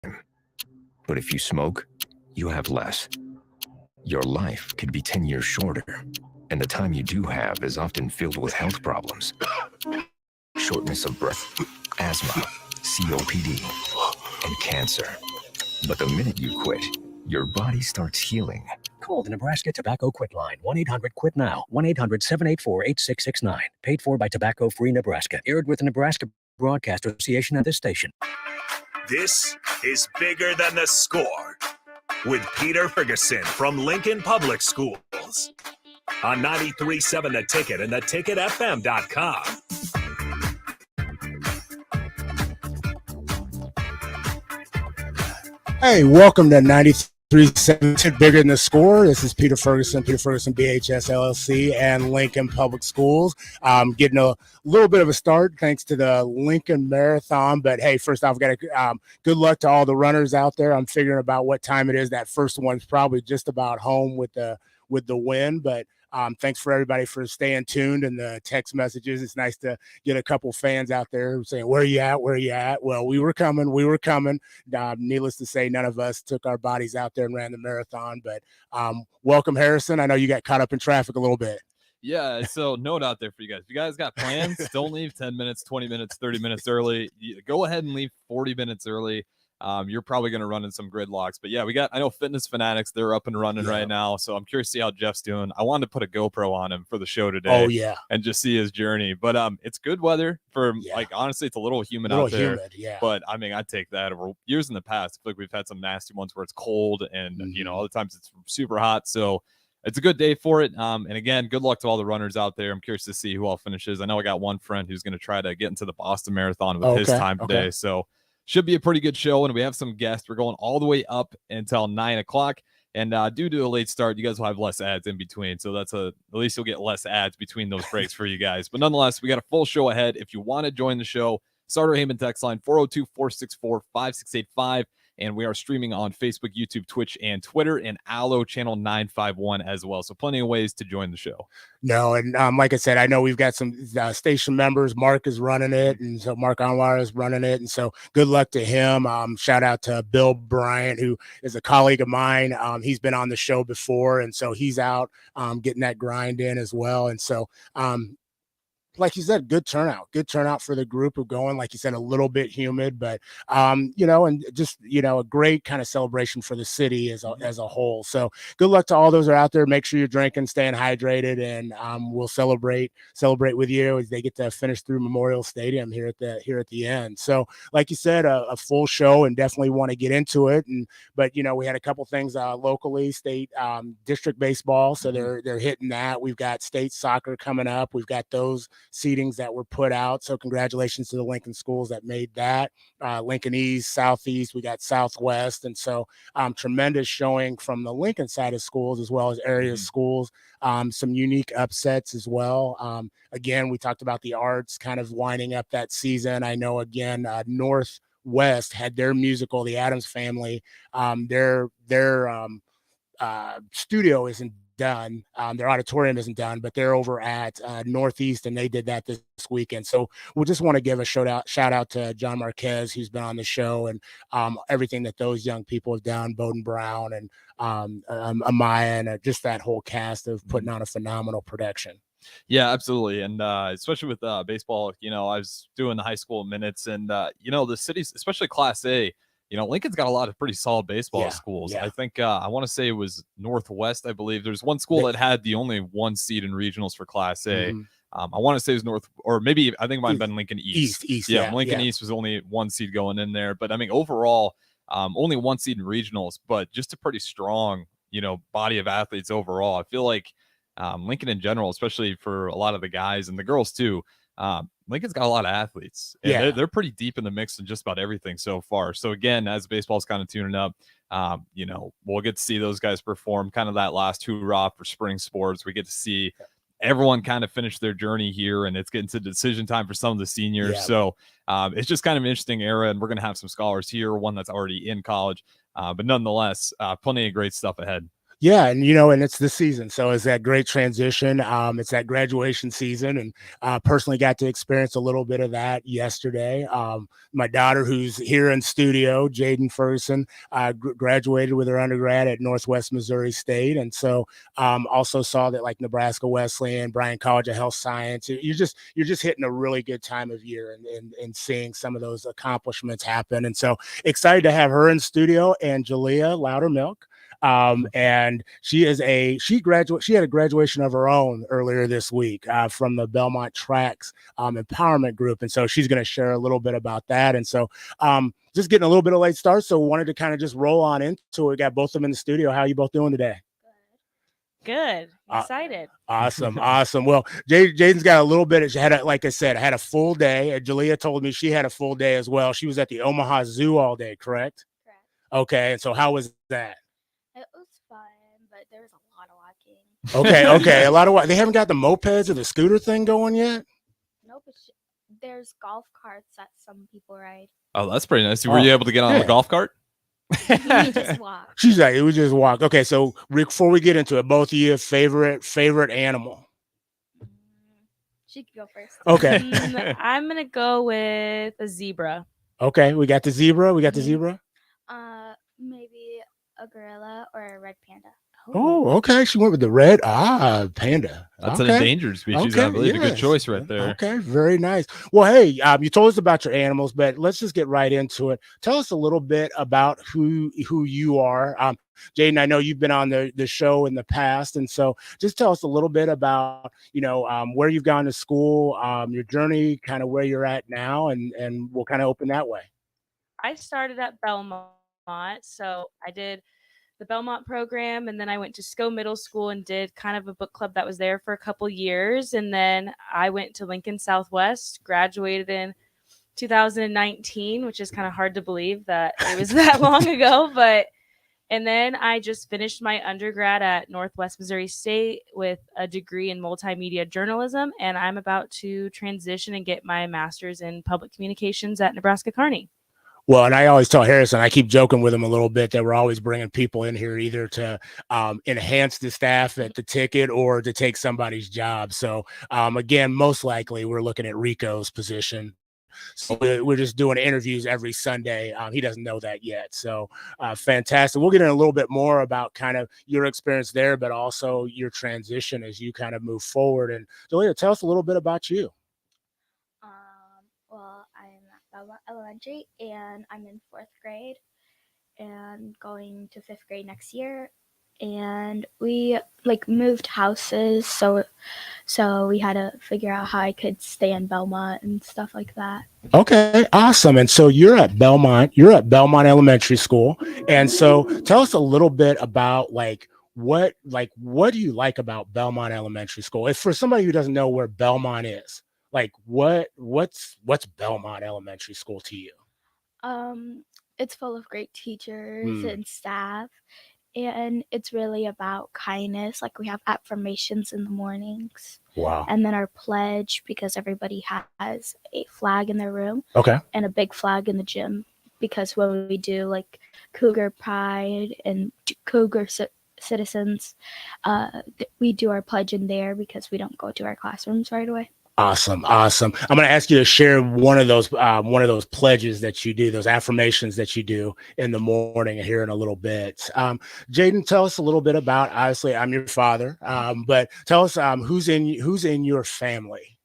But if you smoke, you have less. Your life could be 10 years shorter, and the time you do have is often filled with health problems. Shortness of breath, asthma, COPD, and cancer. But the minute you quit, your body starts healing. Call the Nebraska Tobacco Quit line, 1-800-QUIT-NOW, 1-800-784-8669. Paid for by Tobacco Free Nebraska. Aired with the Nebraska Broadcast Association and this station. This is Bigger Than the Score with Peter Ferguson from Lincoln Public Schools on 93.7 The Ticket and theticketfm.com. Hey, welcome to 93.7 Bigger Than the Score. This is Peter Ferguson BHS LLC and Lincoln Public Schools. Getting a little bit of a start thanks to the Lincoln Marathon. But hey, first off, got to good luck to all the runners out there. I'm figuring about what time it is. That first one's probably just about home with the win, but thanks for everybody for staying tuned and the text messages. It's nice to get a couple fans out there saying, where are you at? Where are you at? Well, we were coming. Needless to say, none of us took our bodies out there and ran the marathon, but welcome, Harrison. I know you got caught up in traffic a little bit. Yeah, so note out there for you guys. If you guys got plans, don't leave 10 minutes, 20 minutes, 30 minutes early. Go ahead and leave 40 minutes early. You're probably going to run in some gridlocks, but yeah, I know Fitness Fanatics, they're up and running right now. So I'm curious to see how Jeff's doing. I wanted to put a GoPro on him for the show today. Oh yeah. And just see his journey, but it's good weather for honestly, it's a little humid out there, but I mean, I'd take that over years in the past. I feel like we've had some nasty ones where it's cold and other times it's super hot. So it's a good day for it. And again, good luck to all the runners out there. I'm curious to see who all finishes. I know I got one friend who's going to try to get into the Boston Marathon with his time today. So should be a pretty good show, and we have some guests. We're going all the way up until 9 o'clock, and due to a late start, you guys will have less ads in between, so at least you'll get less ads between those breaks for you guys. But nonetheless, we got a full show ahead. If you want to join the show, Starter Heyman text line 402-464-5685, and we are streaming on Facebook, YouTube, Twitch, and Twitter, and Allo channel 951 as well. So plenty of ways to join the show. No, and like I said, I know we've got some station members. Mark is running it, and so Mark Anwar is running it, and so good luck to him. Shout out to Bill Bryant, who is a colleague of mine. He's been on the show before, and so he's out getting that grind in as well. And so like you said, good turnout for the group of going, like you said, a little bit humid, but, and just, a great kind of celebration for the city as a whole. So good luck to all those who are out there. Make sure you're drinking, staying hydrated, and we'll celebrate with you as they get to finish through Memorial Stadium here at the end. So like you said, a full show, and definitely want to get into it. But we had a couple things locally, state district baseball. So they're hitting that. We've got state soccer coming up. We've got those seedings that were put out. So congratulations to the Lincoln schools that made that. Lincoln East, Southeast, we got Southwest. And so tremendous showing from the Lincoln side of schools as well as area schools. Some unique upsets as well. Again, we talked about the arts kind of winding up that season. I know, again, Northwest had their musical, The Addams Family. Their studio isn't done. Their auditorium isn't done, but they're over at Northeast, and they did that this weekend. So we'll just want to give a shout out to John Marquez, who's been on the show, and everything that those young people have done, Bowden Brown and Amaya, and just that whole cast of putting on a phenomenal production. Yeah, absolutely. And especially with baseball, I was doing the high school minutes, and the cities, especially Class A, Lincoln's got a lot of pretty solid baseball schools. I think I want to say it was Northwest, I believe. There's one school that had the only one seed in regionals for Class A. I want to say it was North, or maybe I think it might have been Lincoln East. Lincoln East was only one seed going in there. But I mean, overall, only one seed in regionals, but just a pretty strong, body of athletes overall. I feel like Lincoln in general, especially for a lot of the guys and the girls too, Lincoln's got a lot of athletes, and they're pretty deep in the mix in just about everything so far. So again, as baseball's kind of tuning up, we'll get to see those guys perform, kind of that last hoorah for spring sports. We get to see everyone kind of finish their journey here, and it's getting to decision time for some of the seniors. So it's just kind of an interesting era, and we're going to have some scholars here, one that's already in college, but nonetheless, plenty of great stuff ahead. Yeah, and and it's the season, so it's that great transition. It's that graduation season, and personally got to experience a little bit of that yesterday. My daughter, who's here in studio, Jaden Ferguson, graduated with her undergrad at Northwest Missouri State, and so also saw that like Nebraska Wesleyan, Bryan College of Health Science. You're just hitting a really good time of year, and seeing some of those accomplishments happen, and so excited to have her in studio, and Jalea Loudermilk. And she had a graduation of her own earlier this week from the Belmont Tracks Empowerment Group. And so she's going to share a little bit about that. And so just getting a little bit of late start. So wanted to kind of just roll on into it. We got both of them in the studio. How are you both doing today? Good. Excited. Awesome. Well, Jaden's got a little bit. Like I said, had a full day. Jalea told me she had a full day as well. She was at the Omaha Zoo all day, correct? Correct. Okay. And so how was that? It was fun, but there was a lot of walking. Okay. A lot of they haven't got the mopeds or the scooter thing going yet. Nope. There's golf carts that some people ride. Oh, that's pretty nice. Were you able to get on the golf cart? We just walk. She's like, we just walk. Okay, so Rick, before we get into it, both of you favorite animal. She could go first. Okay. I'm gonna go with a zebra. Okay, we got the zebra. Maybe a gorilla or a red panda. Oh, okay. She went with the red panda. That's okay. an endangered species, I believe. Yes. A good choice right there. Okay, very nice. Well, hey, you told us about your animals, but let's just get right into it. Tell us a little bit about who you are. Jaden, I know you've been on the show in the past, and so just tell us a little bit about where you've gone to school, your journey, kind of where you're at now, and we'll kind of open that way. I started at Belmont, so I did the Belmont program, and then I went to SCO Middle School and did kind of a book club that was there for a couple years, and then I went to Lincoln Southwest, graduated in 2019, which is kind of hard to believe that it was that long ago, and then I just finished my undergrad at Northwest Missouri State with a degree in multimedia journalism, and I'm about to transition and get my master's in public communications at Nebraska Kearney. Well, and I always tell Harrison, I keep joking with him a little bit that we're always bringing people in here either to enhance the staff at the ticket or to take somebody's job. So again, most likely we're looking at Rico's position. So we're just doing interviews every Sunday. He doesn't know that yet. So fantastic. We'll get in a little bit more about kind of your experience there, but also your transition as you kind of move forward. And Jalea, tell us a little bit about you. Well, I'm at Belmont Elementary, and I'm in 4th grade and going to 5th grade next year. And we moved houses, so we had to figure out how I could stay in Belmont and stuff like that. Okay, awesome. And so you're at Belmont Elementary School. And so tell us a little bit about what do you like about Belmont Elementary School? If for somebody who doesn't know where Belmont is, what's Belmont Elementary School to you? It's full of great teachers and staff, and it's really about kindness. We have affirmations in the mornings. Wow. And then our pledge, because everybody has a flag in their room. Okay. And a big flag in the gym, because when we do Cougar Pride and Cougar Citizens, we do our pledge in there because we don't go to our classrooms right away. Awesome. I'm going to ask you to share one of those pledges that you do, those affirmations that you do in the morning here in a little bit. Jaden, tell us a little bit about. Obviously, I'm your father, but tell us who's in your family.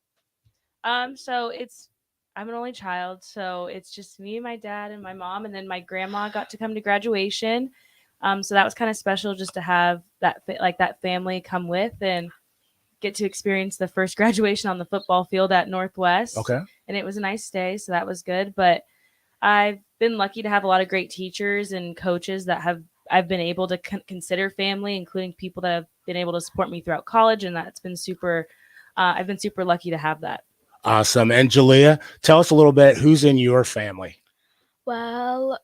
So I'm an only child, so it's just me, my dad, and my mom, and then my grandma got to come to graduation. So that was kind of special just to have that family come with and get to experience the first graduation on the football field at Northwest. Okay. And it was a nice day, so that was good. But I've been lucky to have a lot of great teachers and coaches that I've been able to consider family, including people that have been able to support me throughout college, and that's been super. I've been super lucky to have that. Awesome. And Jalea, tell us a little bit who's in your family. Well,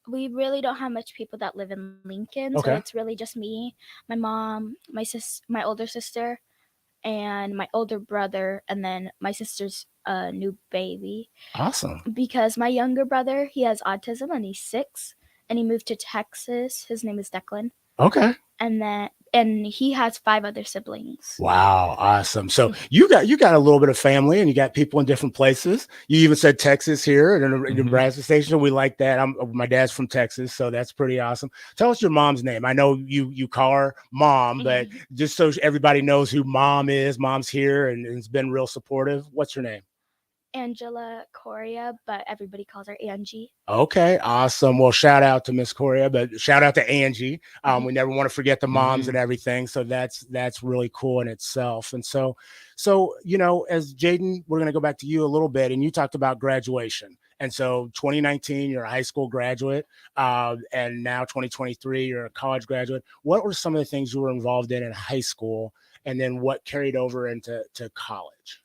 we really don't have much people that live in Lincoln, okay. So it's really just me, my mom, my older sister, and my older brother, and then my sister's new baby. Awesome. Because my younger brother, he has autism and he's 6, and he moved to Texas. His name is Declan. Okay. and he has 5 other siblings. Wow, awesome. So you got a little bit of family, and you got people in different places. You even said Texas here and in the Nebraska station. We like that. My dad's from Texas, so that's pretty awesome. Tell us your mom's name. I know you call her mom, but just so everybody knows who mom is, mom's here and has been real supportive. What's your name? Angela Coria, but everybody calls her Angie. Okay, awesome. Well, shout out to Miss Coria, but shout out to Angie. We never want to forget the moms and everything. So that's really cool in itself. And so as Jaden, we're going to go back to you a little bit, and you talked about graduation. And so 2019, you're a high school graduate, and now 2023, you're a college graduate. What were some of the things you were involved in high school, and then what carried over into college?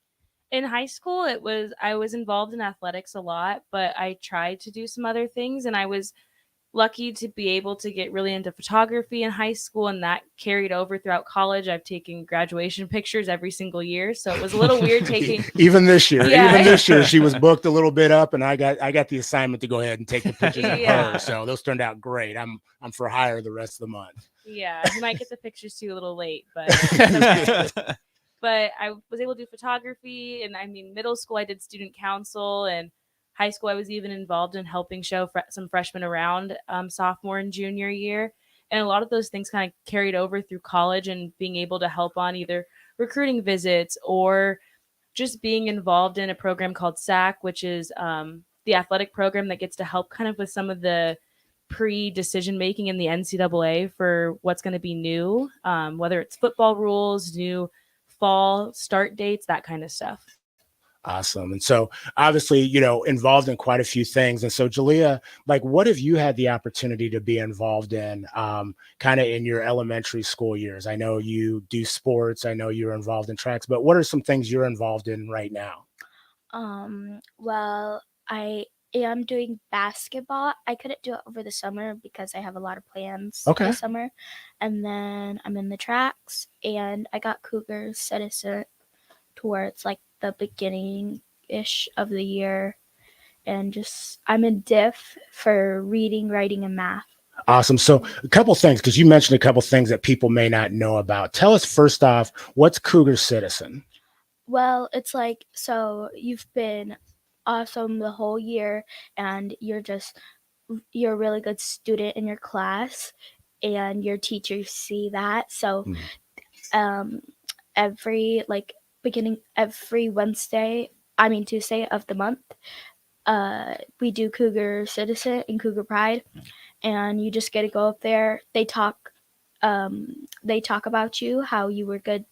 In high school, I was involved in athletics a lot, but I tried to do some other things, and I was lucky to be able to get really into photography in high school, and that carried over throughout college. I've taken graduation pictures every single year, so it was a little weird taking even this year. Yeah. Even this year, she was booked a little bit up, and I got the assignment to go ahead and take the pictures of her. So those turned out great. I'm for hire the rest of the month. Yeah, you might get the pictures too a little late, but it's okay. But I was able to do photography, and middle school I did student council, and high school I was even involved in helping show some freshmen around sophomore and junior year. And a lot of those things kind of carried over through college, and being able to help on either recruiting visits or just being involved in a program called SAC, which is the athletic program that gets to help kind of with some of the pre-decision making in the NCAA for what's going to be new, whether it's football rules, new fall start dates, that kind of stuff. Awesome. And so obviously, involved in quite a few things. And so Jalea, what have you had the opportunity to be involved in kind of in your elementary school years? I know you do sports. I know you're involved in tracks, but what are some things you're involved in right now? Well, I am doing basketball. I couldn't do it over the summer because I have a lot of plans this summer. And then I'm in the tracks, and I got Cougar Citizen towards the beginning-ish of the year. And I'm in diff for reading, writing, and math. Awesome. So a couple things, because you mentioned a couple things that people may not know about. Tell us first off, what's Cougar Citizen? Well, it's so you've been awesome the whole year, and you're a really good student in your class, and your teachers see that. So every Tuesday of the month, we do Cougar Citizen and Cougar Pride, and you just get to go up there. They talk about you, how you were good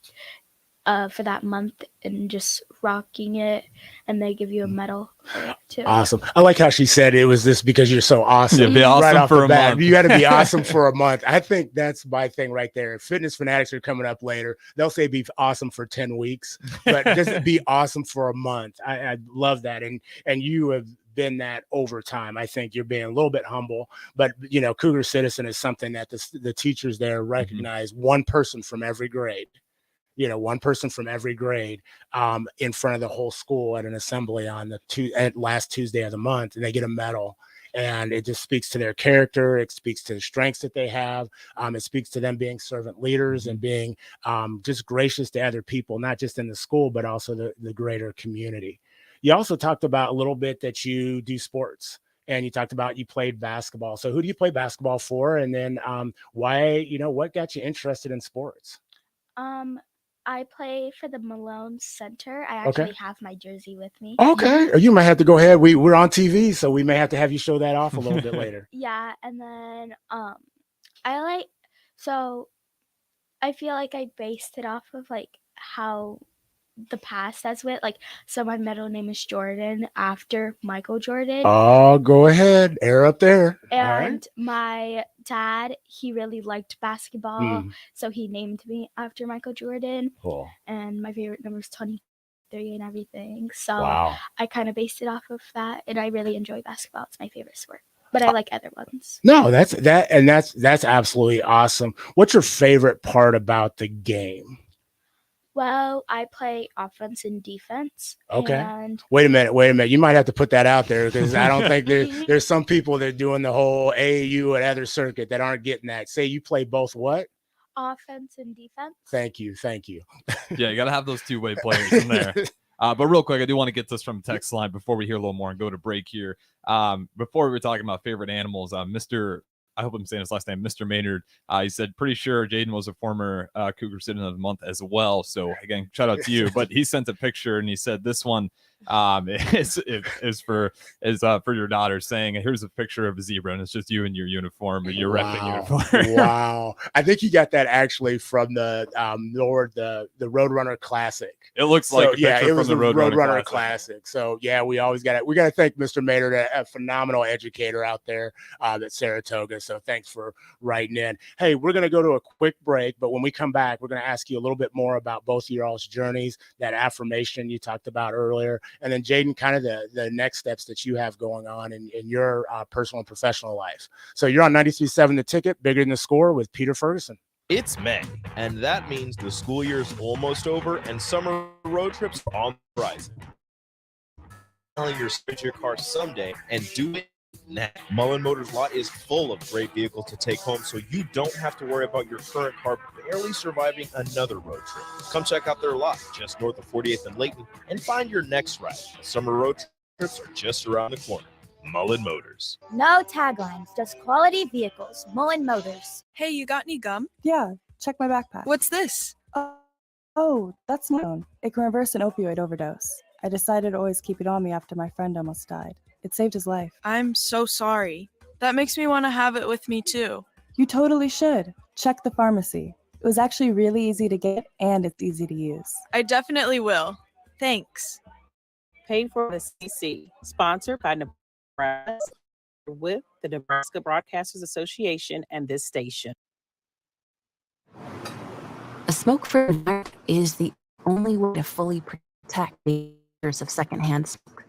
for that month and just rocking it, and they give you a medal for it too. Awesome. I like how she said it was this because you're so awesome. Yeah, be awesome right off for the a bat. month. You got to be awesome for a month. I think that's my thing right there. Fitness fanatics are coming up later. They'll say be awesome for 10 weeks, but just be awesome for a month. I love that. And you have been that over time. I think you're being a little bit humble, but Cougar Citizen is something that the teachers there recognize one person from every grade. One person from every grade in front of the whole school at an assembly on the last Tuesday of the month, and they get a medal. And it just speaks to their character. It speaks to the strengths that they have. It speaks to them being servant leaders and being just gracious to other people, not just in the school, but also the greater community. You also talked about a little bit that you do sports. And you talked about you played basketball. So who do you play basketball for? And then why, what got you interested in sports? I play for the Malone Center. I actually have my jersey with me. Okay. Or you might have to go ahead. We're on TV, so we may have to have you show that off a little bit later. Yeah. And then I feel like I based it off of how the past has went. So my middle name is Jordan after Michael Jordan. Oh, go ahead. Air up there. And my dad, he really liked basketball, so he named me after Michael Jordan. Cool. And my favorite number is 23 and everything. So I kind of based it off of that, and I really enjoy basketball. It's my favorite sport, but I like other ones. No, that's absolutely awesome. What's your favorite part about the game? Well, I play offense and defense. Okay. And wait a minute. You might have to put that out there because I don't think there's some people that are doing the whole AAU and other circuit that aren't getting that. Say you play both what? Offense and defense. Thank you. Yeah, you got to have those two-way players in there. But real quick, I do want to get this from text line before we hear a little more and go to break here. Before we were talking about favorite animals, I hope I'm saying his last name, Mr. Maynard. He said, pretty sure Jaden was a former Cougar Citizen of the Month as well. So again, shout out to you. But he sent a picture and he said this one is for your daughter, saying, here's a picture of a zebra and it's just you in your uniform or your repping uniform. Wow. I think you got that actually from the Roadrunner Classic. It looks like a picture it was from the Roadrunner Classic. So yeah, we got to thank Mr. Maynard, a phenomenal educator out there at Saratoga. So thanks for writing in. Hey, we're going to go to a quick break, but when we come back, we're going to ask you a little bit more about both of your all's journeys, that affirmation you talked about earlier, and then Jaden, kind of the next steps that you have going on in your personal and professional life. So you're on 93.7 The Ticket, Bigger Than the Score with Peter Ferguson. It's May, and that means the school year is almost over and summer road trips are on the horizon. Telling you to switch your car someday and do it now. Mullen Motors lot is full of great vehicles to take home, so you don't have to worry about your current car barely surviving another road trip. Come check out their lot just north of 48th and Layton and find your next ride. Summer road trips are just around the corner. Mullen Motors. No taglines, just quality vehicles. Mullen Motors. Hey, you got any gum? Yeah, check my backpack. What's this? Oh, that's my own. It can reverse an opioid overdose. I decided to always keep it on me after my friend almost died. It saved his life. I'm so sorry. That makes me want to have it with me too. You totally should. Check the pharmacy. It was actually really easy to get and it's easy to use. I definitely will. Thanks. Paid for the CC, sponsored by Nebraska with the Nebraska Broadcasters Association and this station. A smoke-free environment is the only way to fully protect the dangers of secondhand smoke.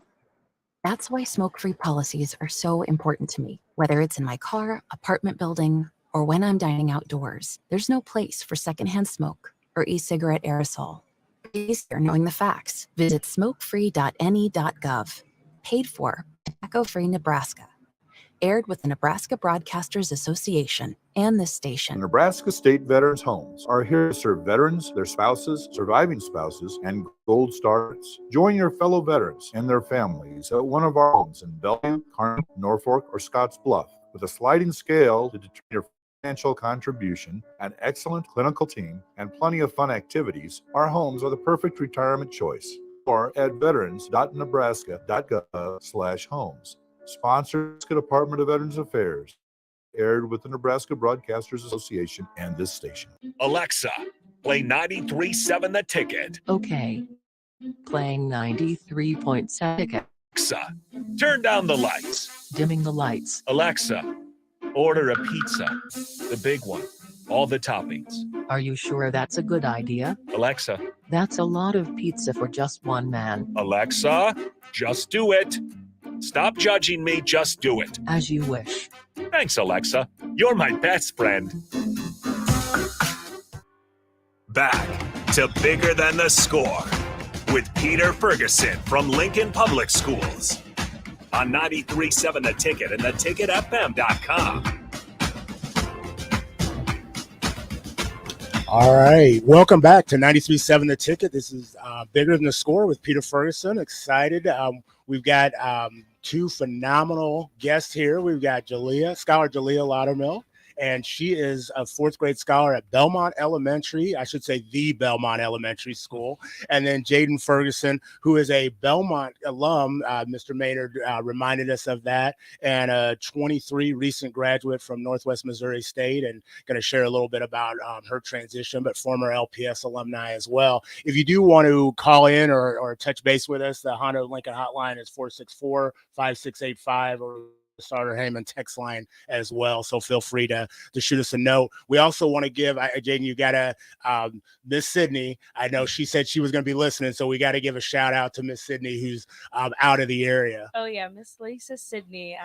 That's why smoke-free policies are so important to me. Whether it's in my car, apartment building, or when I'm dining outdoors, there's no place for secondhand smoke or e-cigarette aerosol. Easier knowing the facts. Visit smokefree.ne.gov. Paid for Tobacco-Free Nebraska. Aired with the Nebraska Broadcasters Association and this station. Nebraska State Veterans Homes are here to serve veterans, their spouses, surviving spouses, and Gold Stars. Join your fellow veterans and their families at one of our homes in Bellevue, Kearney, Norfolk, or Scotts Bluff. With a sliding scale to determine your financial contribution, an excellent clinical team, and plenty of fun activities, our homes are the perfect retirement choice. Or at veterans.nebraska.gov/homes. Sponsored Department of Veterans Affairs. Aired with the Nebraska Broadcasters Association and this station. Alexa, play 93.7 The Ticket. Okay. Playing 93.7 Ticket. Alexa, turn down the lights. Dimming the lights. Alexa, order a pizza. The big one. All the toppings. Are you sure that's a good idea? Alexa. That's a lot of pizza for just one man. Alexa, just do it. Stop judging me, just do it. As you wish. Thanks, Alexa. You're my best friend. Back to Bigger Than the Score with Peter Ferguson from Lincoln Public Schools on 93.7 The Ticket and theticketfm.com. All right. Welcome back to 93.7 The Ticket. This is Bigger Than the Score with Peter Ferguson. Excited. We've got two phenomenal guests here. We've got Scholar Jalea Loudermilk, and she is a fourth grade scholar at Belmont Elementary. I should say the Belmont Elementary School. And then Jaden Ferguson, who is a Belmont alum. Mr. Maynard reminded us of that, and a 23 recent graduate from Northwest Missouri State, and going to share a little bit about her transition, but former LPS alumni as well. If you do want to call in or touch base with us, the Honda Lincoln hotline is 464-5685, or Starter Heyman text line as well. So feel free to shoot us a note. We also want to give, Jaden, you got to, Miss Sydney, I know she said she was going to be listening, so we got to give a shout out to Miss Sydney, who's out of the area. Oh, yeah, Miss Lisa Sydney.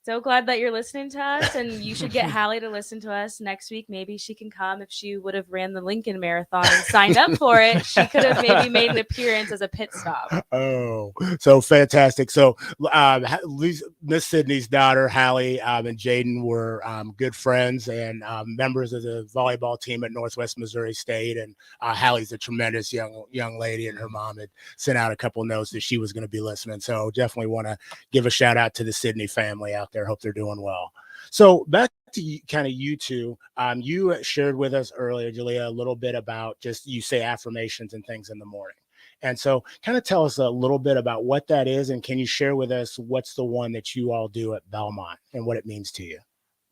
So glad that you're listening to us, and you should get Hallie to listen to us next week. Maybe she can come. If she would have ran the Lincoln Marathon and signed up for it, she could have maybe made an appearance as a pit stop. Oh, so fantastic. So Miss Sydney's daughter, Hallie, and Jaden were good friends and members of the volleyball team at Northwest Missouri State. And Hallie's a tremendous young lady, and her mom had sent out a couple notes that she was going to be listening. So definitely want to give a shout out to the Sydney family out there. Hope they're doing well. So back to kind of you two, you shared with us earlier, Julia, a little bit about just you say affirmations and things in the morning. And so kind of tell us a little bit about what that is. And can you share with us what's the one that you all do at Belmont and what it means to you?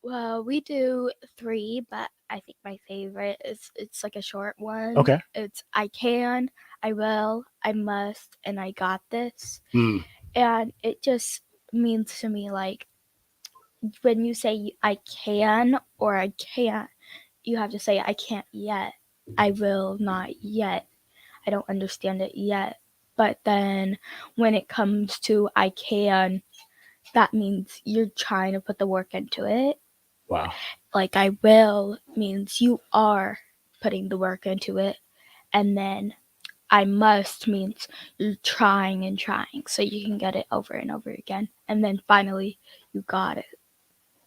Well, we do 3, but I think my favorite is it's like a short one. Okay. It's I can, I will, I must, and I got this. Mm. And it just means to me like when you say I can or I can't, you have to say I can't yet. I will not yet. I don't understand it yet. But then when it comes to I can, that means you're trying to put the work into it. Wow. Like I will means you are putting the work into it. And then I must means you're trying and trying so you can get it over and over again. And then finally you got it.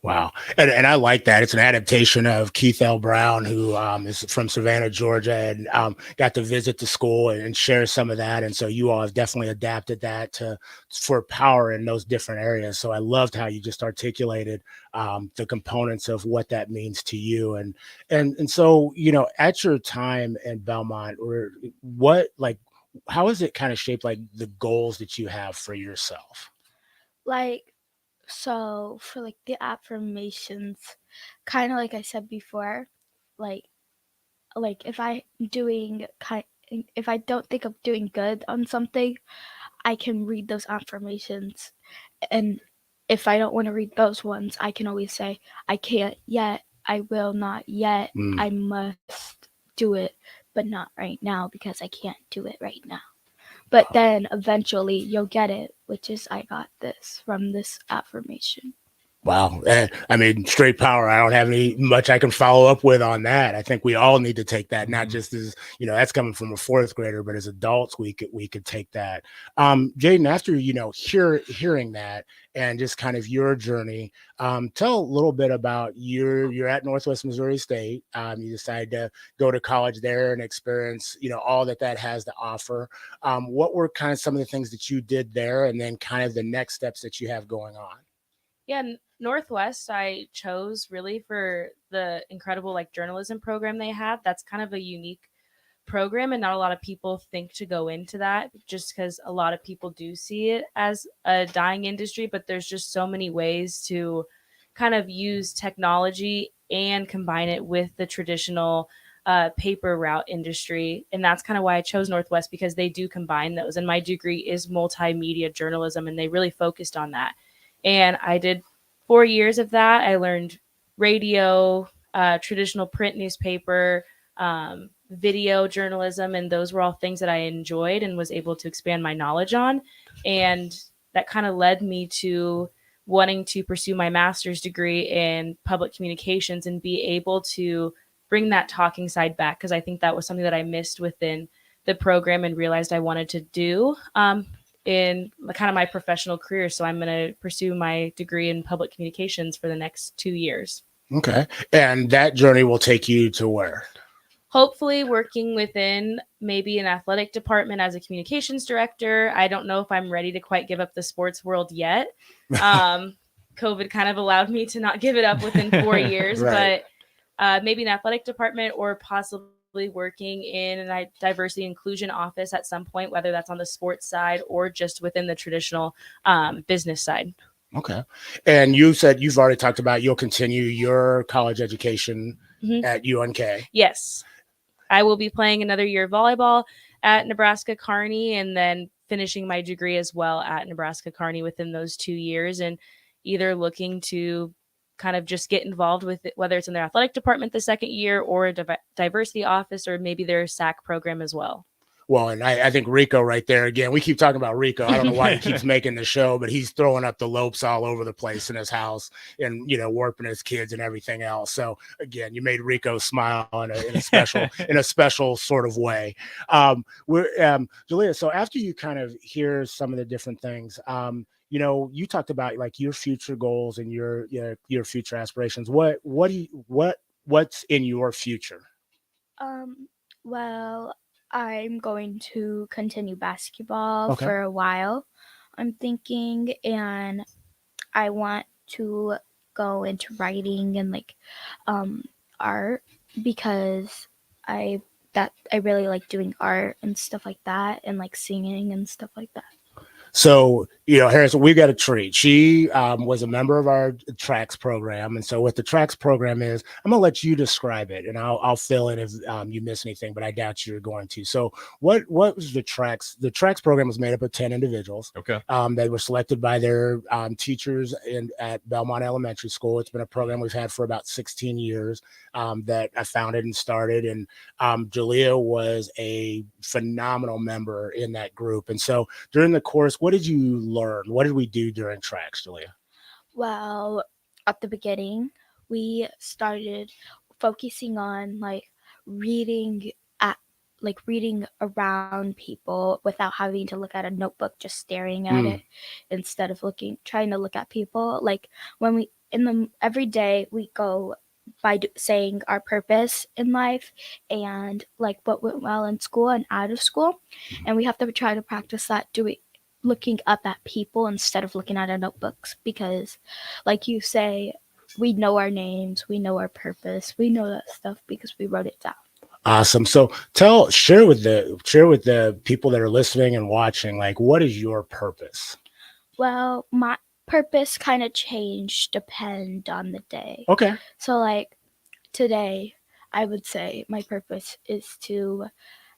Wow. And I like that. It's an adaptation of Keith L. Brown, who is from Savannah, Georgia, and got to visit the school and share some of that. And so you all have definitely adapted that for power in those different areas. So I loved how you just articulated the components of what that means to you. And so, you know, at your time in Belmont, or how is it kind of shaped like the goals that you have for yourself? So for like the affirmations, kind of like I said before, like if I don't think I'm doing good on something, I can read those affirmations. And if I don't want to read those ones, I can always say I can't yet, I will not yet, I must do it, but not right now because I can't do it right now. But then eventually you'll get it, which is I got this from this affirmation. Wow. I mean, straight power. I don't have much I can follow up with on that. I think we all need to take that, not just as, you know, that's coming from a 4th grader, but as adults, we could take that. Jaden, after, you know, hearing that and just kind of your journey, tell a little bit about you're at Northwest Missouri State. You decided to go to college there and experience, you know, all that has to offer. What were kind of some of the things that you did there, and then kind of the next steps that you have going on? Yeah, Northwest I chose really for the incredible like journalism program they have. That's kind of a unique program, and not a lot of people think to go into that just because a lot of people do see it as a dying industry, but there's just so many ways to kind of use technology and combine it with the traditional paper route industry. And that's kind of why I chose Northwest, because they do combine those. And my degree is multimedia journalism, and they really focused on that. And I did 4 years of that. I learned radio, traditional print newspaper, video journalism, and those were all things that I enjoyed and was able to expand my knowledge on. And that kind of led me to wanting to pursue my master's degree in public communications and be able to bring that talking side back, because I think that was something that I missed within the program and realized I wanted to do in kind of my professional career. So I'm going to pursue my degree in public communications for the next 2 years. Okay. And that journey will take you to where? Hopefully working within maybe an athletic department as a communications director. I don't know if I'm ready to quite give up the sports world yet. COVID kind of allowed me to not give it up within 4 years, right. But maybe an athletic department, or possibly working in a diversity inclusion office at some point, whether that's on the sports side or just within the traditional business side. Okay. And you said you've already talked about you'll continue your college education at UNK. Yes. I will be playing another year of volleyball at Nebraska Kearney, and then finishing my degree as well at Nebraska Kearney within those 2 years, and either looking to kind of just get involved with it, whether it's in their athletic department the second year or a diversity office, or maybe their SAC program as well. Well, and I think Rico right there again. We keep talking about Rico. I don't know why he keeps making the show, but he's throwing up the lopes all over the place in his house and warping his kids and everything else. So again, you made Rico smile in a special in a special sort of way. Julia. So after you kind of hear some of the different things, you talked about like your future goals and your future aspirations. What's in your future? Well, I'm going to continue basketball Okay. for a while, I'm thinking, and I want to go into writing and like art because I really like doing art and stuff like that and like singing and stuff like that. So, Harrison, we've got a treat. She was a member of our tracks program. And so what the tracks program is, I'm going to let you describe it and I'll fill in if you miss anything, but I doubt you're going to. So what was the tracks? The tracks program was made up of 10 individuals. Okay. They were selected by their teachers at Belmont Elementary School. It's been a program we've had for about 16 years that I founded and started. And Julia was a phenomenal member in that group. And so during the course, what did you learn? What did we do during tracks, Julia? Well, at the beginning, we started focusing on reading around people without having to look at a notebook, just staring at it instead of trying to look at people. Like when every day we go by saying our purpose in life and like what went well in school and out of school. And we have to try to practice that looking up at people instead of looking at our notebooks, because like you say, we know our names, we know our purpose, we know that stuff because we wrote it down. Awesome. So share with the people that are listening and watching, like, what is your purpose? Well, my purpose kind of changed depend on the day. Okay. So like today, I would say my purpose is to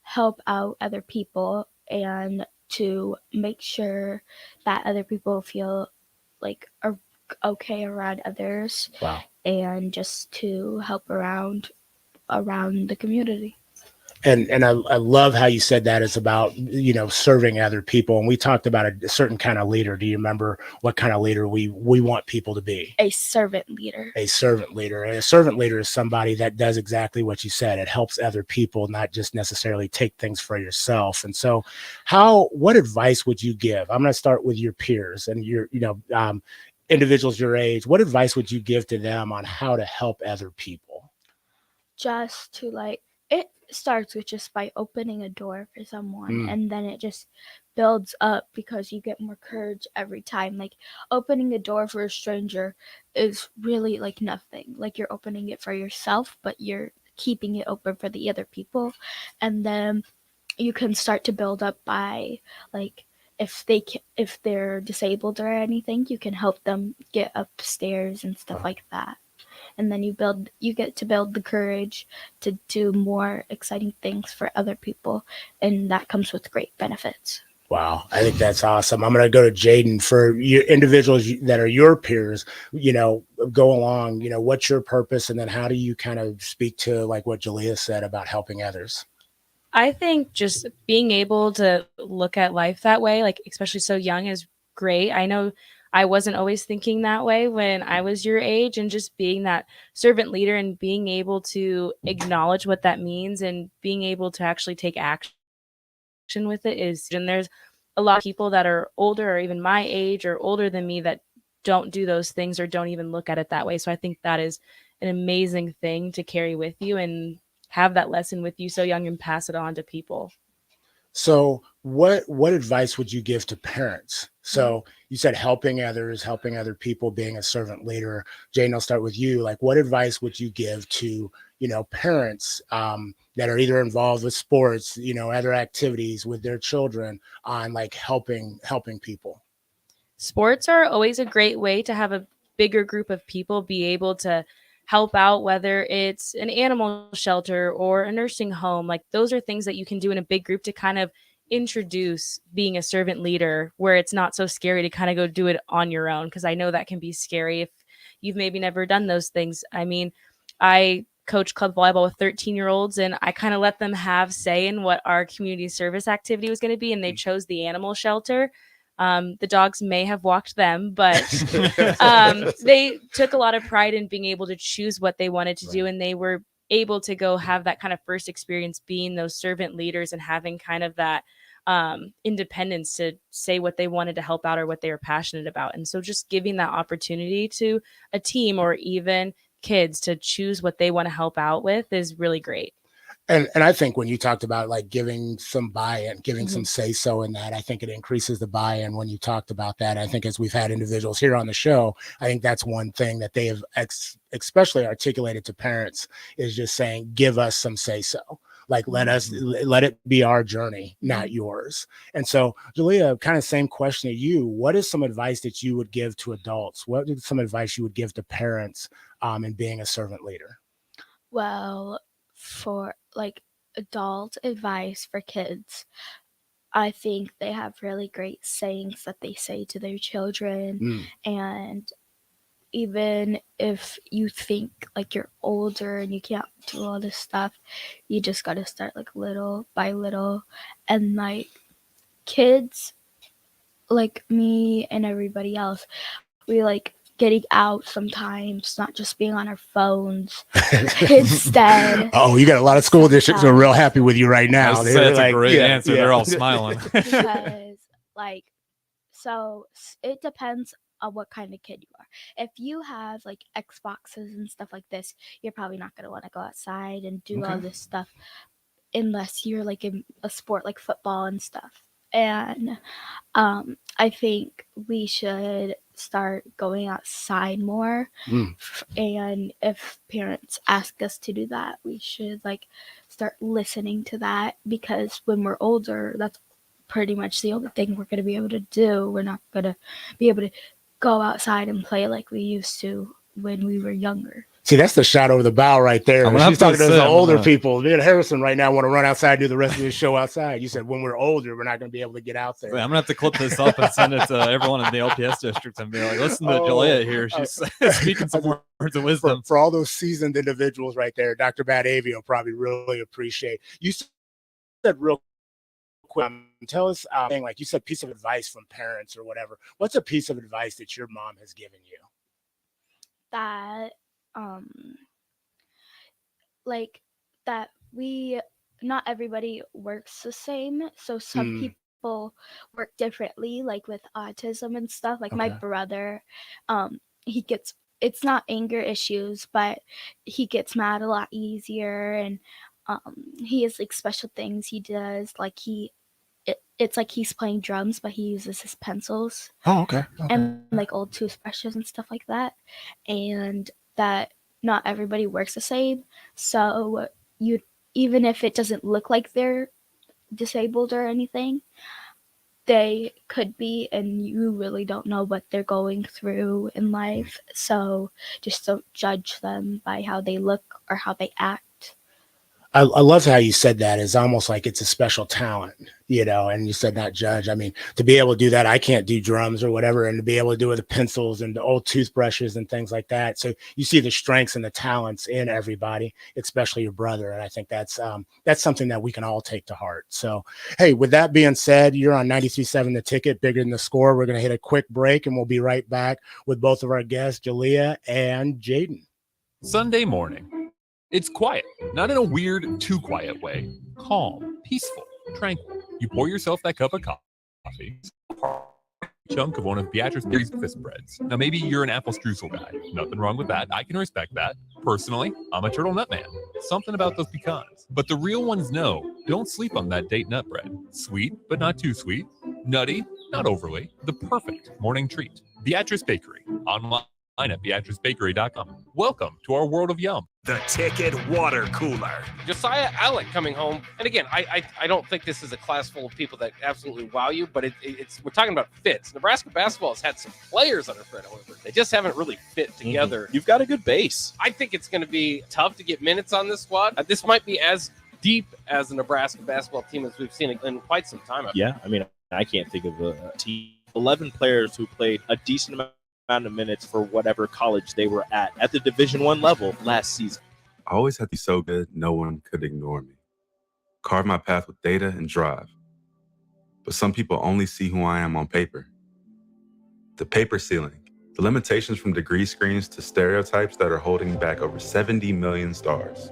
help out other people and to make sure that other people feel like are okay around others. Wow. And just to help around the community. And I love how you said that it's about, serving other people. And we talked about a certain kind of leader. Do you remember what kind of leader we want people to be? A servant leader. A servant leader. And a servant leader is somebody that does exactly what you said. It helps other people, not just necessarily take things for yourself. And so what advice would you give? I'm going to start with your peers and your, individuals your age. What advice would you give to them on how to help other people? Just to it starts with just by opening a door for someone and then it just builds up because you get more courage every time. Like opening a door for a stranger is really like nothing. Like you're opening it for yourself, but you're keeping it open for the other people. And then you can start to build up by like if they're disabled or anything, you can help them get upstairs and stuff like that. And then you get to build the courage to do more exciting things for other people. And that comes with great benefits. Wow. I think that's awesome. I'm going to go to Jaden for your individuals that are your peers, go along, what's your purpose? And then how do you kind of speak to like what Julia said about helping others? I think just being able to look at life that way, like especially so young, is great. I know I wasn't always thinking that way when I was your age, and just being that servant leader and being able to acknowledge what that means and being able to actually take action with it is, and there's a lot of people that are older or even my age or older than me that don't do those things or don't even look at it that way. So I think that is an amazing thing to carry with you and have that lesson with you so young and pass it on to people. So what advice would you give to parents? So you said helping others, helping other people, being a servant leader. Jane, I'll start with you. Like, what advice would you give to, parents that are either involved with sports, other activities with their children on like helping people? Sports are always a great way to have a bigger group of people be able to help out, whether it's an animal shelter or a nursing home. Like those are things that you can do in a big group to kind of introduce being a servant leader, where it's not so scary to kind of go do it on your own. Because I know that can be scary if you've maybe never done those things. I mean, I coach club volleyball with 13-year-olds, and I kind of let them have say in what our community service activity was going to be, and they chose the animal shelter. The dogs may have walked them, but they took a lot of pride in being able to choose what they wanted to do, and they were able to go have that kind of first experience being those servant leaders and having kind of that independence to say what they wanted to help out or what they were passionate about. And so just giving that opportunity to a team or even kids to choose what they want to help out with is really great. And I think when you talked about like giving some buy-in, giving some say-so in that, I think it increases the buy-in when you talked about that. I think as we've had individuals here on the show, I think that's one thing that they have especially articulated to parents is just saying, give us some say-so. Like, let it be our journey, not yours. And so, Julia, kind of same question to you. What is some advice that you would give to adults? What is some advice you would give to parents in being a servant leader? Well, for like adult advice for kids, I think they have really great sayings that they say to their children. And even if you think like you're older and you can't do all this stuff, you just got to start like little by little. And like kids like me and everybody else, we like getting out sometimes, not just being on our phones instead. Oh, you got a lot of school districts who are real happy with you right now. That's a great answer. They're all smiling. Because like, so it depends on what kind of kid you are. If you have like Xboxes and stuff like this, you're probably not going to want to go outside and do all this stuff unless you're like in a sport like football and stuff. And I think we should start going outside more. And if parents ask us to do that, we should like start listening to that, because when we're older, that's pretty much the only thing we're going to be able to do. We're not going to be able to go outside and play like we used to when we were younger. See, that's the shot over the bow right there. She's talking to the older people. Me and Harrison right now want to run outside and do the rest of the show outside. You said when we're older, we're not going to be able to get out there. I'm going to have to clip this up and send it to everyone in the LPS district and be like, listen to Julia here. She's speaking some words of wisdom. For all those seasoned individuals right there, Dr. Badavia will probably really appreciate. You said real quick, tell us, like you said, piece of advice from parents or whatever. What's a piece of advice that your mom has given you? That like that not everybody works the same, so some people work differently, like with autism and stuff. Like my brother, it's not anger issues, but he gets mad a lot easier, and he has like special things he does, like it's like he's playing drums, but he uses his pencils. And like old toothbrushes and stuff like that. And that not everybody works the same. So even if it doesn't look like they're disabled or anything, they could be, and you really don't know what they're going through in life. So just don't judge them by how they look or how they act. I love how you said that. It's almost like it's a special talent, you know, and you said not judge. I mean, to be able to do that, I can't do drums or whatever, and to be able to do it with the pencils and the old toothbrushes and things like that. So you see the strengths and the talents in everybody, especially your brother. And I think that's something that we can all take to heart. So, hey, with that being said, you're on 93.7 The Ticket, Bigger Than the Score. We're going to hit a quick break and we'll be right back with both of our guests, Julia and Jaden. Sunday morning. It's quiet, not in a weird, too quiet way. Calm, peaceful, tranquil. You pour yourself that cup of coffee, chunk of one of Beatrice Berry's breakfast breads. Now, maybe you're an apple streusel guy. Nothing wrong with that. I can respect that. Personally, I'm a turtle nut man. Something about those pecans. But the real ones know, don't sleep on that date nut bread. Sweet, but not too sweet. Nutty, not overly. The perfect morning treat. Beatrice Bakery. Online at BeatriceBakery.com. Welcome to our world of yum. The Ticket Water Cooler. Josiah Alec coming home. And again, I don't think this is a class full of people that absolutely wow you, but it's we're talking about fits. Nebraska basketball has had some players under Fred Hoiberg. They just haven't really fit together. You've got a good base. I think it's going to be tough to get minutes on this squad. This might be as deep as the Nebraska basketball team as we've seen in quite some time. Yeah, I mean, I can't think of a team. 11 players who played a decent amount of minutes for whatever college they were at the Division I level last season. I always had to be so good, no one could ignore me. Carve my path with data and drive. But some people only see who I am on paper. The paper ceiling, the limitations from degree screens to stereotypes that are holding back over 70 million stars.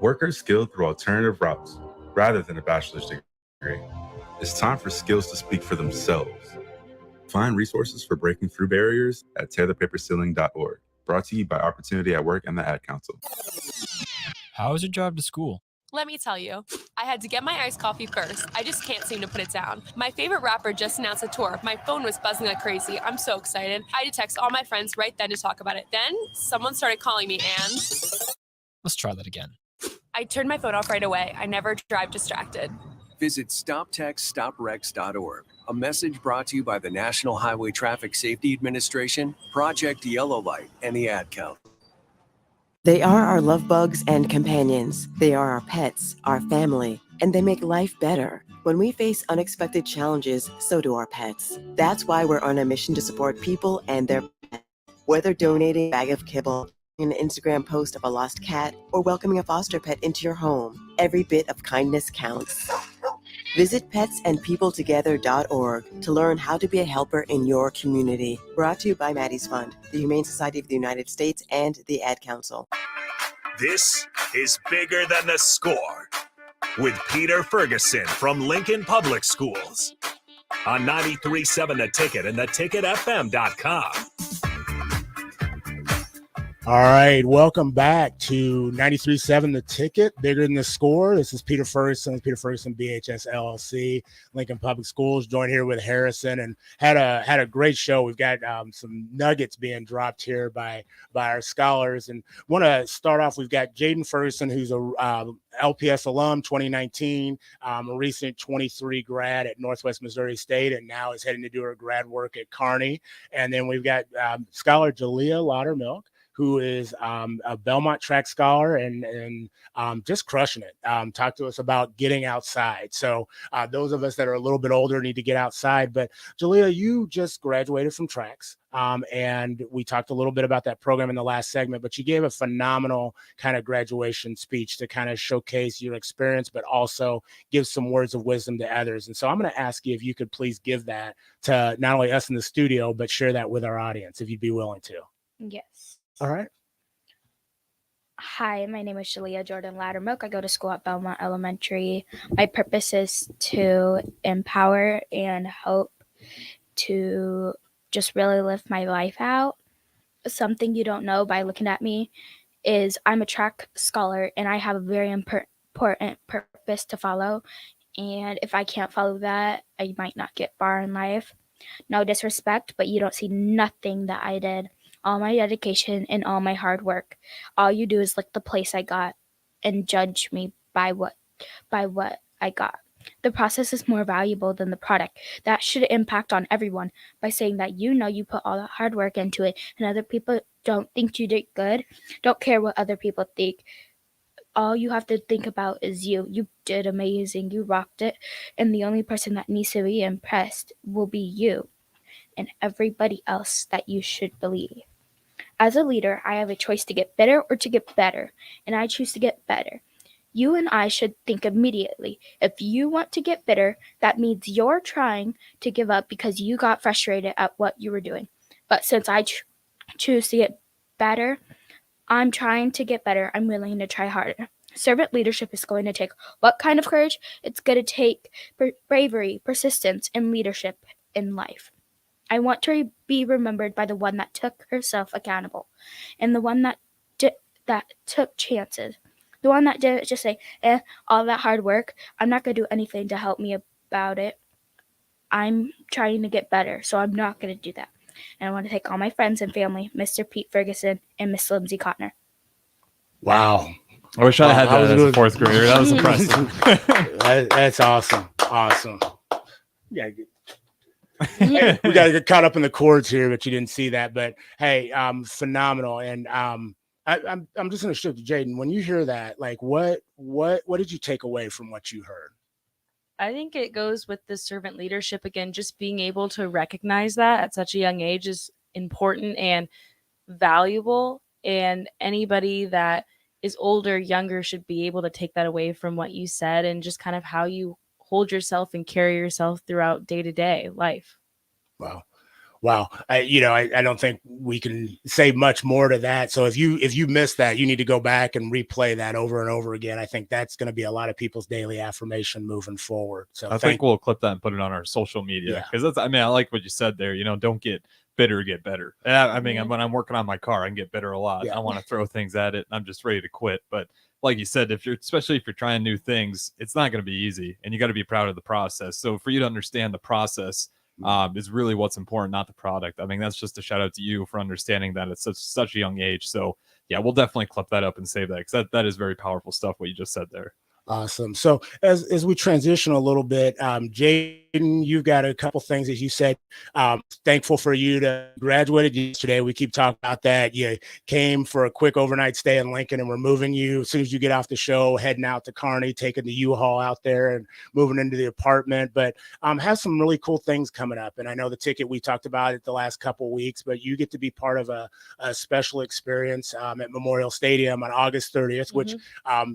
Workers skilled through alternative routes rather than a bachelor's degree. It's time for skills to speak for themselves. Find resources for breaking through barriers at tearthepaperceiling.org. Brought to you by Opportunity at Work and the Ad Council. How is your drive to school? Let me tell you, I had to get my iced coffee first. I just can't seem to put it down. My favorite rapper just announced a tour. My phone was buzzing like crazy. I'm so excited. I had to text all my friends right then to talk about it. Then someone started calling me and Let's try that again. I turned my phone off right away. I never drive distracted. Visit StopTextStopWrecks.org. A message brought to you by the National Highway Traffic Safety Administration, Project Yellow Light, and the Ad Council. They are our love bugs and companions. They are our pets, our family, and they make life better. When we face unexpected challenges, so do our pets. That's why we're on a mission to support people and their pets. Whether donating a bag of kibble, an Instagram post of a lost cat, or welcoming a foster pet into your home, every bit of kindness counts. Visit petsandpeopletogether.org to learn how to be a helper in your community. Brought to you by Maddie's Fund, the Humane Society of the United States, and the Ad Council. This is Bigger Than the Score with Peter Ferguson from Lincoln Public Schools on 93.7 The Ticket and theticketfm.com. All right, welcome back to 93.7 The Ticket, Bigger Than the Score. This is Peter Ferguson, BHS LLC, Lincoln Public Schools. Joined here with Harrison, and had a great show. We've got some nuggets being dropped here by our scholars, and want to start off. We've got Jaden Ferguson, who's a LPS alum, 2019, a recent 23 grad at Northwest Missouri State, and now is heading to do her grad work at Kearney. And then we've got scholar Jalea Laudermilk, who is a Belmont track scholar and just crushing it. Talk to us about getting outside. So those of us that are a little bit older need to get outside. But Jalea, you just graduated from tracks. And we talked a little bit about that program in the last segment, but you gave a phenomenal kind of graduation speech to kind of showcase your experience, but also give some words of wisdom to others. And so I'm going to ask you if you could please give that to not only us in the studio, but share that with our audience, if you'd be willing to. Yes. All right. Hi, my name is Jalea Jordan Laddermilk. I go to school at Belmont Elementary. My purpose is to empower and help to just really live my life out. Something you don't know by looking at me is I'm a track scholar and I have a very important purpose to follow. And if I can't follow that, I might not get far in life. No disrespect, but you don't see nothing that I did. All my dedication and all my hard work. All you do is look the place I got and judge me by what I got. The process is more valuable than the product. That should impact on everyone by saying that you put all the hard work into it and other people don't think you did good. Don't care what other people think. All you have to think about is you. You did amazing. You rocked it. And the only person that needs to be impressed will be you and everybody else that you should believe. As a leader, I have a choice to get better or to get better, and I choose to get better. You and I should think immediately. If you want to get better, that means you're trying to give up because you got frustrated at what you were doing. But since I choose to get better, I'm trying to get better. I'm willing to try harder. Servant leadership is going to take what kind of courage? It's going to take bravery, persistence, and leadership in life. I want to be remembered by the one that took herself accountable and the one that took chances. The one that didn't just say, all that hard work, I'm not going to do anything to help me about it. I'm trying to get better, so I'm not going to do that. And I want to thank all my friends and family, Mr. Pete Ferguson and Miss Lindsay Cotner. Wow. I wish I had that as a fourth grader. That was impressive. That's awesome. Awesome. Yeah. We got to get caught up in the chords here, but you didn't see that. But hey, phenomenal. And I'm just going to shift to Jaden. When you hear that, like, what did you take away from what you heard? I think it goes with the servant leadership again. Just being able to recognize that at such a young age is important and valuable. And anybody that is older, younger should be able to take that away from what you said and just kind of how you hold yourself and carry yourself throughout day-to-day life. Wow. I don't think we can say much more to that. So if you missed that, you need to go back and replay that over and over again. I think that's going to be a lot of people's daily affirmation moving forward. So I think we'll clip that and put it on our social media, because that's, I mean, I like what you said there. Don't get bitter, get better. I mean, when I'm working on my car, I can get bitter a lot. I want to throw things at it, and I'm just ready to quit. But like you said, especially if you're trying new things, it's not going to be easy, and you got to be proud of the process. So for you to understand the process is really what's important, not the product. I mean, that's just a shout out to you for understanding that at such a young age. So yeah, we'll definitely clip that up and save that, because that is very powerful stuff, what you just said there. Awesome. So as we transition a little bit, Jaden, you've got a couple things, as you said. Thankful for you to graduated yesterday. We keep talking about that. You came for a quick overnight stay in Lincoln, and we're moving you as soon as you get off the show, heading out to Kearney, taking the U-Haul out there and moving into the apartment. But have some really cool things coming up. And I know the ticket, we talked about it the last couple of weeks, but you get to be part of a special experience at Memorial Stadium on August 30th, which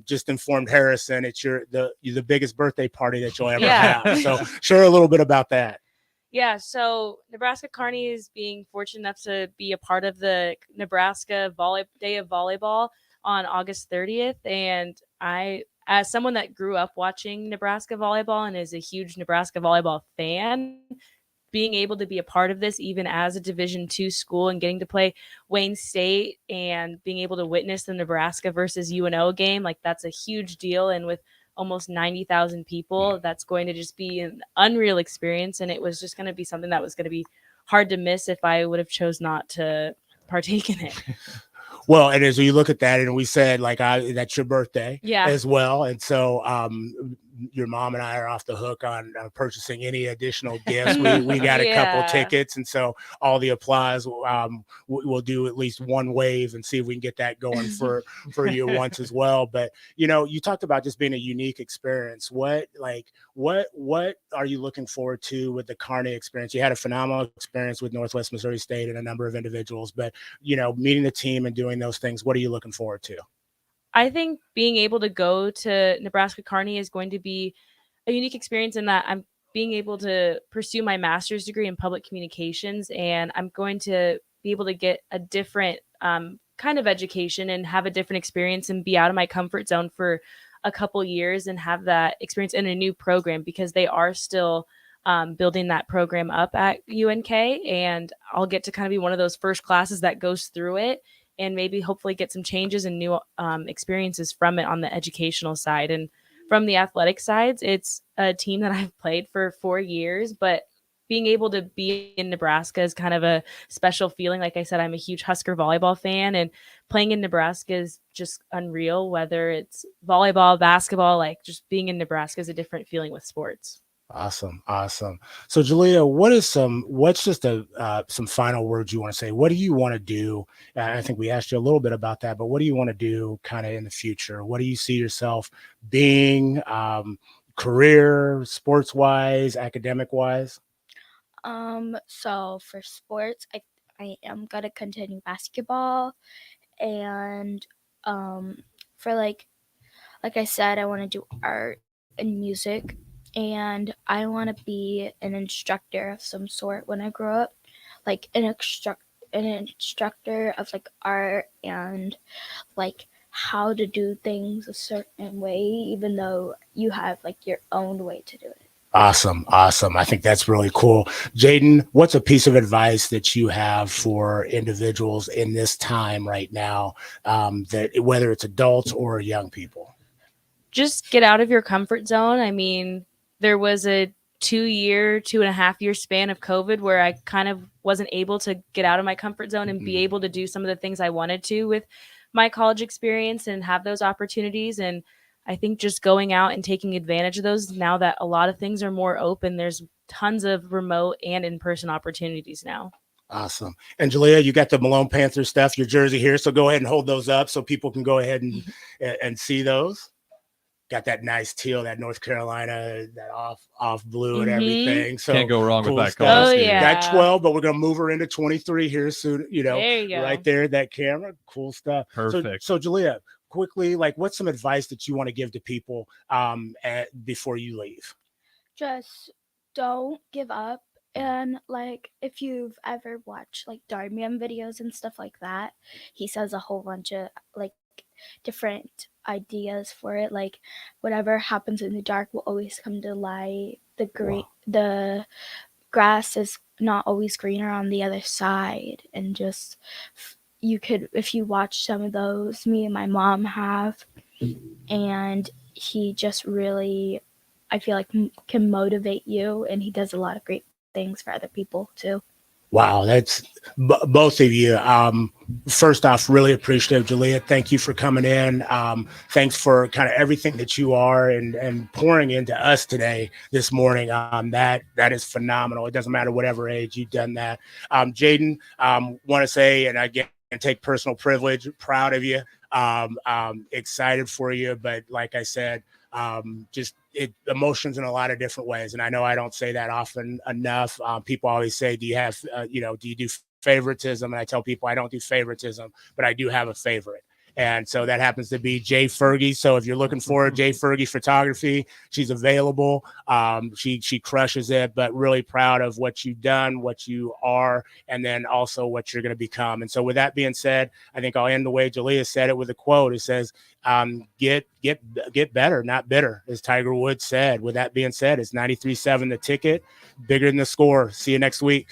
just informed Harrison it's the biggest birthday party that you'll ever have. So share a little bit about that. Yeah, so Nebraska Kearney is being fortunate enough to be a part of the Nebraska Day of Volleyball on August 30th. And I, as someone that grew up watching Nebraska volleyball and is a huge Nebraska volleyball fan, being able to be a part of this, even as a Division II school, and getting to play Wayne State and being able to witness the Nebraska versus UNO game, like that's a huge deal. And with almost 90,000 people, that's going to just be an unreal experience. And it was just going to be something that was going to be hard to miss if I would have chose not to partake in it. Well, and as we look at that, and we said, like, that's your birthday as well. And so your mom and I are off the hook on purchasing any additional gifts. We got a couple tickets. And so all the applause, we'll do at least one wave and see if we can get that going for you once as well. But, you talked about just being a unique experience. What are you looking forward to with the Kearney experience? You had a phenomenal experience with Northwest Missouri State and a number of individuals, but, meeting the team and doing those things, what are you looking forward to? I think being able to go to Nebraska Kearney is going to be a unique experience in that I'm being able to pursue my master's degree in public communications, and I'm going to be able to get a different kind of education and have a different experience and be out of my comfort zone for a couple years and have that experience in a new program, because they are still building that program up at UNK, and I'll get to kind of be one of those first classes that goes through it and maybe hopefully get some changes and new experiences from it on the educational side. And from the athletic sides, it's a team that I've played for 4 years, but being able to be in Nebraska is kind of a special feeling. Like I said, I'm a huge Husker volleyball fan, and playing in Nebraska is just unreal, whether it's volleyball, basketball, like just being in Nebraska is a different feeling with sports. Awesome. So Jalea, what's just some final words you want to say? What do you want to do? I think we asked you a little bit about that, but what do you want to do kind of in the future? What do you see yourself being, career, sports wise, academic wise? So for sports, I am gonna continue basketball, and for like I said, I want to do art and music. And I want to be an instructor of some sort when I grow up, like an instructor of like art and like how to do things a certain way, even though you have like your own way to do it. Awesome. I think that's really cool. Jaden, what's a piece of advice that you have for individuals in this time right now, that whether it's adults or young people? Just get out of your comfort zone. I mean, there was a 2.5 year span of COVID where I kind of wasn't able to get out of my comfort zone and be able to do some of the things I wanted to with my college experience and have those opportunities. And I think just going out and taking advantage of those now that a lot of things are more open, there's tons of remote and in-person opportunities now. Awesome. And Jalea, you got the Malone Panthers stuff, your jersey here. So go ahead and hold those up so people can go ahead and see those. Got that nice teal, that North Carolina, that off blue and everything. So can't go wrong with that color. Oh, yeah. Got 12, but we're gonna move her into 23 here soon. There you go. Right there, that camera, cool stuff. Perfect. So Jalea, quickly, like what's some advice that you want to give to people before you leave? Just don't give up. And like if you've ever watched like Darmian videos and stuff like that, he says a whole bunch of like different ideas for it. Like whatever happens in the dark will always come to light. The grass is not always greener on the other side. And just you could, if you watch some of those, me and my mom have, and he just really, I feel like can motivate you, and he does a lot of great things for other people too. Wow, that's both of you. First off, really appreciative, Jalea. Thank you for coming in. Thanks for kind of everything that you are and pouring into us today, this morning. That is phenomenal. It doesn't matter whatever age you've done that. Jaden, want to say, and again, take personal privilege, proud of you, excited for you. But like I said, just emotions in a lot of different ways. And I know I don't say that often enough. People always say, do you have, do you do favoritism? And I tell people I don't do favoritism, but I do have a favorite. And so that happens to be Jay Fergie. So if you're looking for Jay Fergie photography, she's available. She crushes it, but really proud of what you've done, what you are, and then also what you're going to become. And so with that being said, I think I'll end the way Jalea said it with a quote. It says, get better, not bitter, as Tiger Woods said. With that being said, it's 93.7 The Ticket, bigger than the score. See you next week.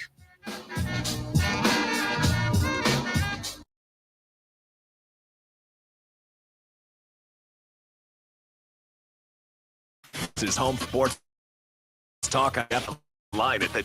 This is Home Sports Talk. I got the line at the